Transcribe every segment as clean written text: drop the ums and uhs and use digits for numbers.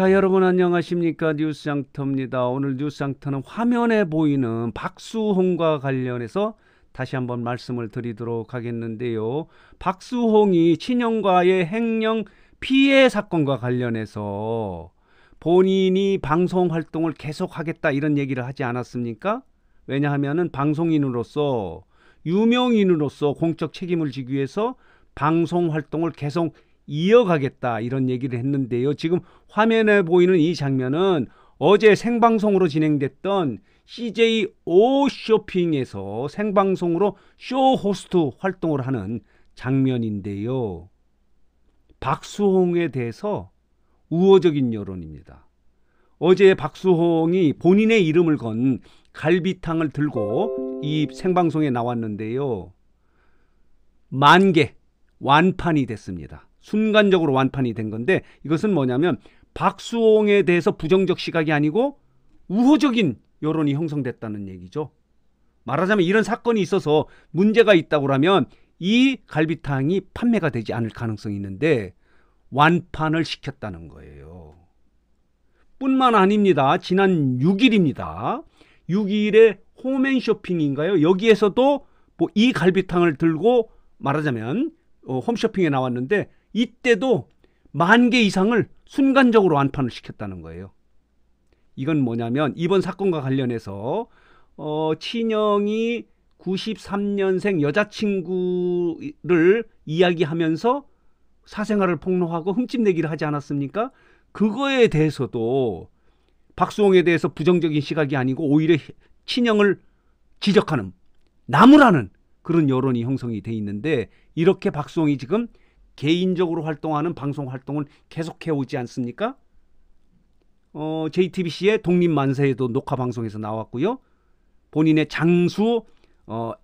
자, 여러분 안녕하십니까? 뉴스장터입니다. 오늘 뉴스장터는 화면에 보이는 박수홍과 관련해서 다시 한번 말씀을 드리도록 하겠는데요. 박수홍이 친형과의 횡령 피해 사건과 관련해서 본인이 방송 활동을 계속하겠다 이런 얘기를 하지 않았습니까? 왜냐하면은 방송인으로서 유명인으로서 공적 책임을 지기 위해서 방송 활동을 계속 이어가겠다 이런 얘기를 했는데요. 지금 화면에 보이는 이 장면은 어제 생방송으로 진행됐던 CJ 오쇼핑에서 생방송으로 쇼 호스트 활동을 하는 장면인데요. 박수홍에 대해서 우호적인 여론입니다. 어제 박수홍이 본인의 이름을 건 갈비탕을 들고 이 생방송에 나왔는데요. 10,000개 완판이 됐습니다. 순간적으로 완판이 된 건데, 이것은 뭐냐면 박수홍에 대해서 부정적 시각이 아니고 우호적인 여론이 형성됐다는 얘기죠. 말하자면 이런 사건이 있어서 문제가 있다고 하면 이 갈비탕이 판매가 되지 않을 가능성이 있는데 완판을 시켰다는 거예요. 뿐만 아닙니다. 지난 6일입니다. 6일에 홈앤쇼핑인가요? 여기에서도 뭐 이 갈비탕을 들고 말하자면 홈쇼핑에 나왔는데 이때도 10,000개 이상을 순간적으로 완판을 시켰다는 거예요. 이건 뭐냐면 이번 사건과 관련해서 친형이 93년생 여자친구를 이야기하면서 사생활을 폭로하고 흠집내기를 하지 않았습니까? 그거에 대해서도 박수홍에 대해서 부정적인 시각이 아니고 오히려 친형을 지적하는, 나무라는 그런 여론이 형성이 돼 있는데, 이렇게 박수홍이 지금 개인적으로 활동하는 방송 활동을 계속해 오지 않습니까? JTBC의 독립만세에도 녹화 방송에서 나왔고요. 본인의 장수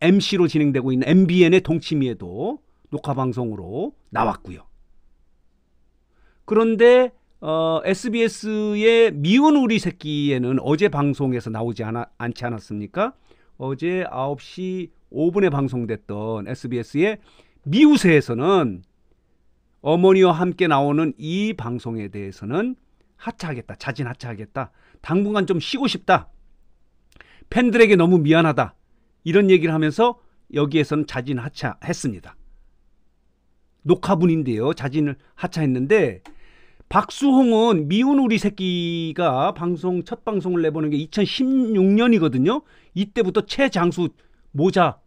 MC로 진행되고 있는 MBN의 동치미에도 녹화 방송으로 나왔고요. 그런데 SBS의 미운 우리 새끼에는 어제 방송에서 나오지 않지 않았습니까? 어제 9시 5분에 방송됐던 SBS의 미우새에서는 어머니와 함께 나오는 이 방송에 대해서는 하차하겠다, 자진 하차하겠다, 당분간 좀 쉬고 싶다, 팬들에게 너무 미안하다, 이런 얘기를 하면서 여기에서는 자진 하차했습니다. 녹화분인데요. 자진을 하차했는데, 박수홍은 미운 우리 새끼가 첫 방송을 내보는 게 2016년이거든요. 이때부터 최장수 모자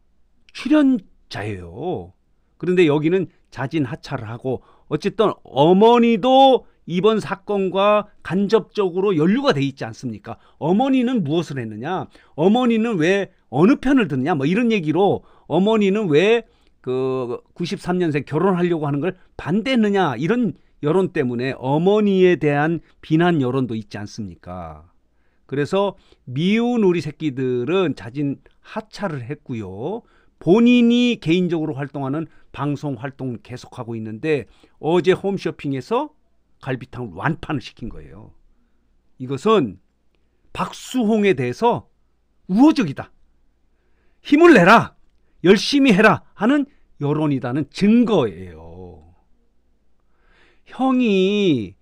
출연자예요. 그런데 여기는 자진 하차를 하고, 어쨌든 어머니도 이번 사건과 간접적으로 연루가 돼 있지 않습니까? 어머니는 무엇을 했느냐? 어머니는 왜 어느 편을 듣냐? 뭐 이런 얘기로 어머니는 왜 그 93년생 결혼하려고 하는 걸 반대했느냐? 이런 여론 때문에 어머니에 대한 비난 여론도 있지 않습니까? 그래서 미운 우리 새끼들은 자진 하차를 했고요. 본인이 개인적으로 활동하는 방송 활동 계속하고 있는데 어제 홈쇼핑에서 갈비탕을 완판을 시킨 거예요. 이것은 박수홍에 대해서 우호적이다, 힘을 내라, 열심히 해라 하는 여론이라는 증거예요. 형이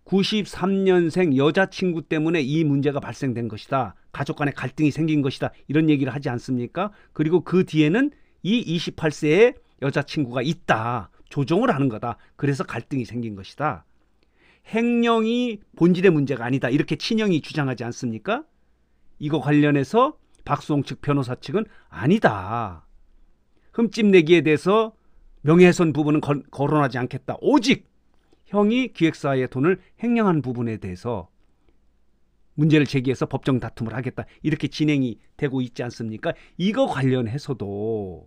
93년생 여자친구 때문에 이 문제가 발생된 것이다, 가족 간에 갈등이 생긴 것이다, 이런 얘기를 하지 않습니까? 그리고 그 뒤에는 이 28세의 여자친구가 있다, 조종을 하는 거다, 그래서 갈등이 생긴 것이다, 횡령이 본질의 문제가 아니다, 이렇게 친형이 주장하지 않습니까? 이거 관련해서 박수홍 측 변호사 측은 아니다, 흠집내기에 대해서 명예훼손 부분은 거론하지 않겠다, 오직 형이 기획사의 돈을 횡령한 부분에 대해서 문제를 제기해서 법정 다툼을 하겠다, 이렇게 진행이 되고 있지 않습니까? 이거 관련해서도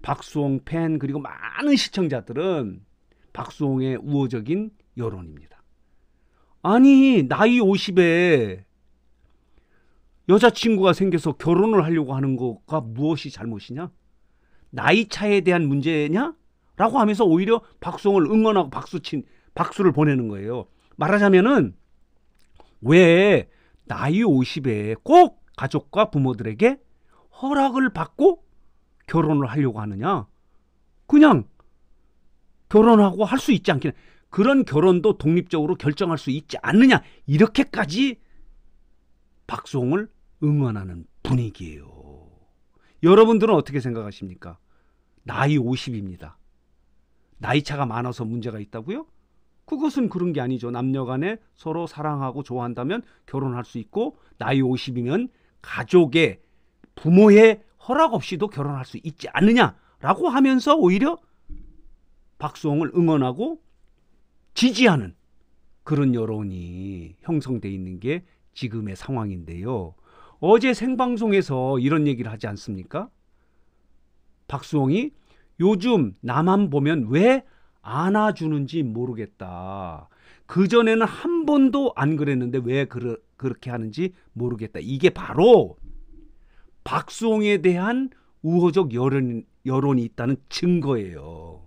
박수홍 팬 그리고 많은 시청자들은 박수홍의 우호적인 여론입니다. 아니, 나이 50에 여자친구가 생겨서 결혼을 하려고 하는 거가 무엇이 잘못이냐? 나이 차에 대한 문제냐? 라고 하면서 오히려 박수홍을 응원하고 박수를 보내는 거예요. 말하자면은 왜 나이 50에 꼭 가족과 부모들에게 허락을 받고 결혼을 하려고 하느냐? 그냥 결혼하고 할 수 있지 않겠냐? 그런 결혼도 독립적으로 결정할 수 있지 않느냐, 이렇게까지 박수홍을 응원하는 분위기예요. 여러분들은 어떻게 생각하십니까? 나이 50입니다. 나이 차가 많아서 문제가 있다고요? 그것은 그런 게 아니죠. 남녀 간에 서로 사랑하고 좋아한다면 결혼할 수 있고, 나이 50이면 가족의, 부모의 허락 없이도 결혼할 수 있지 않느냐라고 하면서 오히려 박수홍을 응원하고 지지하는 그런 여론이 형성되어 있는 게 지금의 상황인데요. 어제 생방송에서 이런 얘기를 하지 않습니까? 박수홍이 요즘 나만 보면 왜 안아주는지 모르겠다. 그전에는 한 번도 안 그랬는데 왜 그렇게 하는지 모르겠다. 이게 바로 박수홍에 대한 우호적 여론이 있다는 증거예요.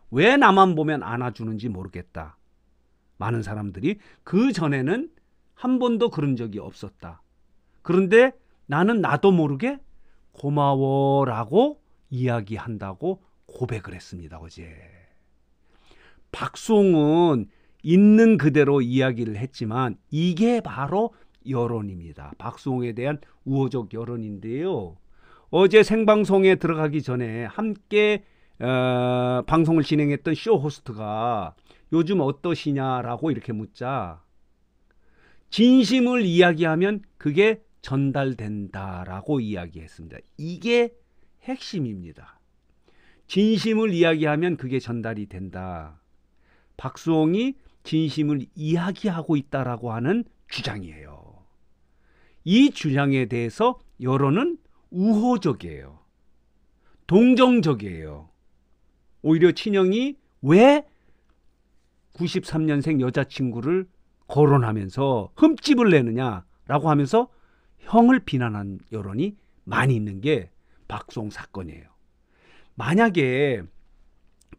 왜 나만 보면 안아주는지 모르겠다. 많은 사람들이 그전에는 한 번도 그런 적이 없었다. 그런데 나는 나도 모르게 고마워라고 이야기한다고 고백을 했습니다, 어제. 박수홍은 있는 그대로 이야기를 했지만 이게 바로 여론입니다. 박수홍에 대한 우호적 여론인데요. 어제 생방송에 들어가기 전에 함께 방송을 진행했던 쇼 호스트가 요즘 어떠시냐라고 이렇게 묻자, 진심을 이야기하면 그게 전달된다라고 이야기했습니다. 이게 핵심입니다. 진심을 이야기하면 그게 전달이 된다. 박수홍이 진심을 이야기하고 있다라고 하는 주장이에요. 이 주장에 대해서 여론은 우호적이에요. 동정적이에요. 오히려 친형이 왜 93년생 여자친구를 거론하면서 흠집을 내느냐라고 하면서 형을 비난한 여론이 많이 있는 게 박수홍 사건이에요. 만약에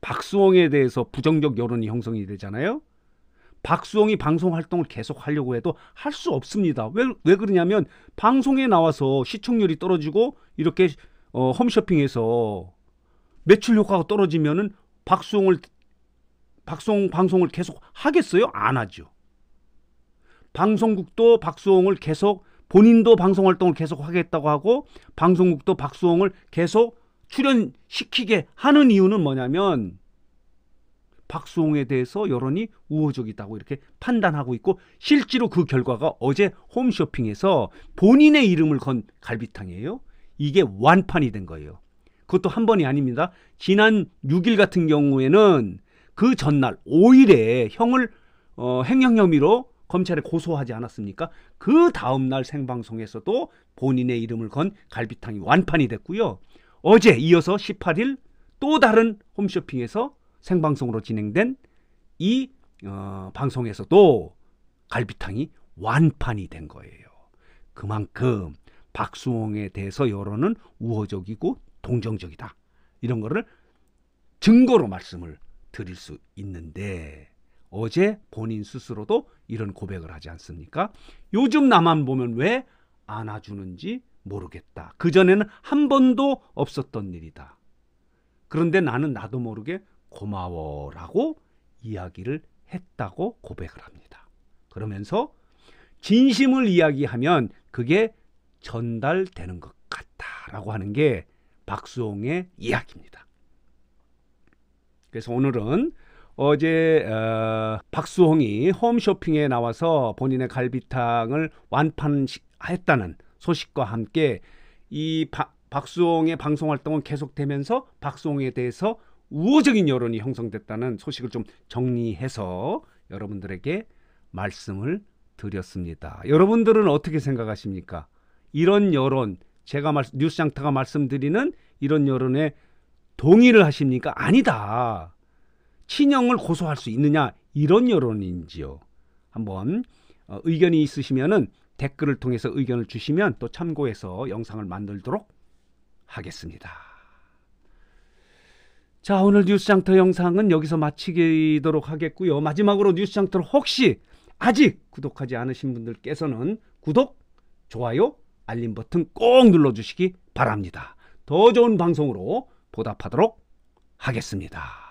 박수홍에 대해서 부정적 여론이 형성이 되잖아요. 박수홍이 방송 활동을 계속 하려고 해도 할 수 없습니다. 왜 그러냐면 방송에 나와서 시청률이 떨어지고 이렇게 홈쇼핑에서 매출 효과가 떨어지면은 박수홍 방송을 계속 하겠어요? 안 하죠. 방송국도 박수홍을 계속, 본인도 방송 활동을 계속 하겠다고 하고 방송국도 박수홍을 계속 출연시키게 하는 이유는 뭐냐면 박수홍에 대해서 여론이 우호적이다고 이렇게 판단하고 있고, 실제로 그 결과가 어제 홈쇼핑에서 본인의 이름을 건 갈비탕이에요. 이게 완판이 된 거예요. 그것도 한 번이 아닙니다. 지난 6일 같은 경우에는 그 전날 5일에 형을 횡령 혐의로 검찰에 고소하지 않았습니까? 그 다음날 생방송에서도 본인의 이름을 건 갈비탕이 완판이 됐고요. 어제 이어서 18일 또 다른 홈쇼핑에서 생방송으로 진행된 이 방송에서도 갈비탕이 완판이 된 거예요. 그만큼 박수홍에 대해서 여론은 우호적이고 동정적이다. 이런 거를 증거로 말씀을 드릴 수 있는데, 어제 본인 스스로도 이런 고백을 하지 않습니까? 요즘 나만 보면 왜 안아주는지 모르겠다. 그전에는 한 번도 없었던 일이다. 그런데 나는 나도 모르게 고마워라고 이야기를 했다고 고백을 합니다. 그러면서 진심을 이야기하면 그게 전달되는 것 같다라고 하는 게 박수홍의 이야기입니다. 그래서 오늘은 어제 박수홍이 홈쇼핑에 나와서 본인의 갈비탕을 완판했다는 소식과 함께 이 박수홍의 방송 활동은 계속되면서 박수홍에 대해서 우호적인 여론이 형성됐다는 소식을 좀 정리해서 여러분들에게 말씀을 드렸습니다. 여러분들은 어떻게 생각하십니까? 이런 여론, 제가 뉴스장터가 말씀드리는 이런 여론에 동의를 하십니까? 아니다. 친형을 고소할 수 있느냐? 이런 여론인지요. 한번 의견이 있으시면은 댓글을 통해서 의견을 주시면 또 참고해서 영상을 만들도록 하겠습니다. 자, 오늘 뉴스장터 영상은 여기서 마치도록 하겠고요. 마지막으로 뉴스장터를 혹시 아직 구독하지 않으신 분들께서는 구독, 좋아요, 알림 버튼 꼭 눌러주시기 바랍니다. 더 좋은 방송으로 보답하도록 하겠습니다.